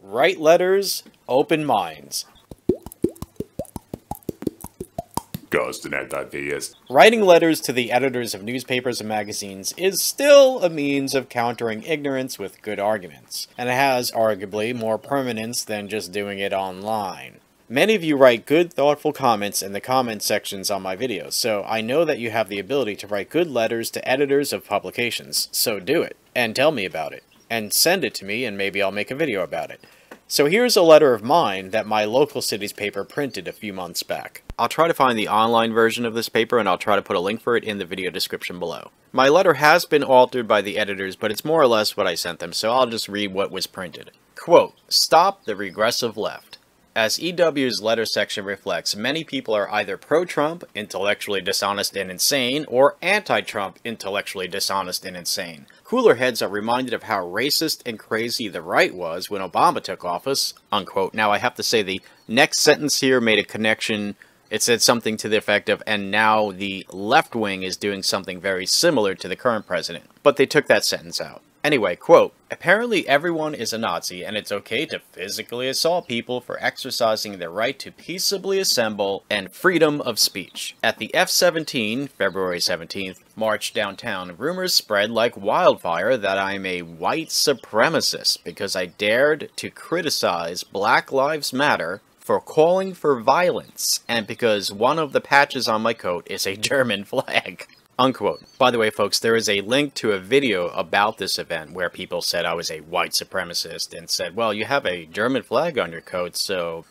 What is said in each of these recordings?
Write letters, open minds. Ghost and anti-theist. Writing letters to the editors of newspapers and magazines is still a means of countering ignorance with good arguments, and it has arguably more permanence than just doing it online. Many of you write good, thoughtful comments in the comment sections on my videos, so I know that you have the ability to write good letters to editors of publications, so do it, and tell me about it, and send it to me and maybe I'll make a video about it. So here's a letter of mine that my local city's paper printed a few months back. I'll try to find the online version of this paper and I'll try to put a link for it in the video description below. My letter has been altered by the editors, but it's more or less what I sent them, so I'll just read what was printed. Quote, "Stop the regressive left." As EW's letter section reflects, many people are either pro-Trump, intellectually dishonest and insane, or anti-Trump, intellectually dishonest and insane. Cooler heads are reminded of how racist and crazy the right was when Obama took office, unquote. Now I have to say the next sentence here made a connection. It said something to the effect of, and now the left wing is doing something very similar to the current president. But they took that sentence out. Anyway, quote, "Apparently everyone is a Nazi, and it's okay to physically assault people for exercising their right to peaceably assemble and freedom of speech. At the F-17, February 17th, march downtown, rumors spread like wildfire that I'm a white supremacist because I dared to criticize Black Lives Matter for calling for violence, and because one of the patches on my coat is a German flag." Unquote. By the way, folks, there is a link to a video about this event where people said I was a white supremacist and said, well, you have a German flag on your coat, so...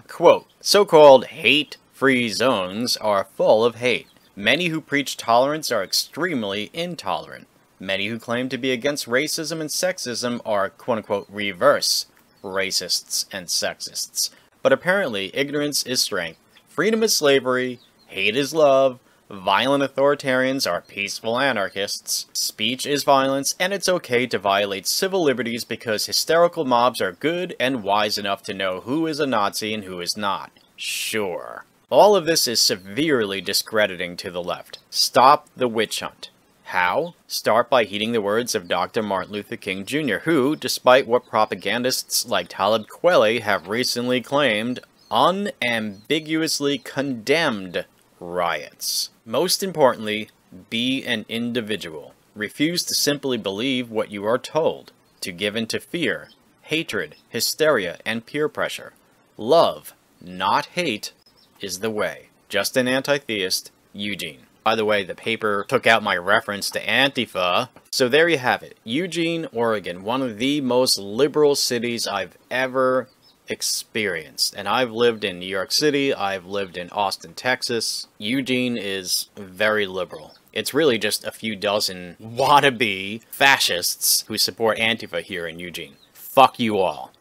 Quote, "So-called hate-free zones are full of hate. Many who preach tolerance are extremely intolerant. Many who claim to be against racism and sexism are, quote-unquote, reverse racists and sexists. But apparently, ignorance is strength. Freedom is slavery. Hate is love. Violent authoritarians are peaceful anarchists. Speech is violence, and it's okay to violate civil liberties because hysterical mobs are good and wise enough to know who is a Nazi and who is not. Sure." All of this is severely discrediting to the left. Stop the witch hunt. How? Start by heeding the words of Dr. Martin Luther King Jr., who, despite what propagandists like Talib Kweli have recently claimed, unambiguously condemned riots. Most importantly, be an individual. Refuse to simply believe what you are told, to give in to fear, hatred, hysteria, and peer pressure. Love, not hate, is the way. Just an anti-theist, Eugene. By the way, the paper took out my reference to Antifa. So there you have it. Eugene, Oregon, one of the most liberal cities I've ever experienced. And I've lived in New York City, I've lived in Austin, Texas. Eugene is very liberal. It's really just a few dozen wannabe fascists who support Antifa here in Eugene. Fuck you all.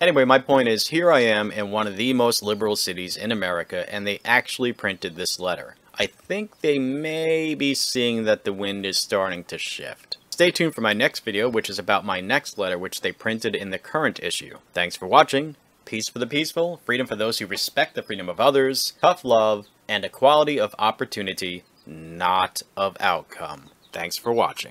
Anyway, my point is, here I am in one of the most liberal cities in America, and they actually printed this letter. I think they may be seeing that the wind is starting to shift. Stay tuned for my next video, which is about my next letter, which they printed in the current issue. Thanks for watching. Peace for the peaceful, freedom for those who respect the freedom of others, tough love, and equality of opportunity, not of outcome. Thanks for watching.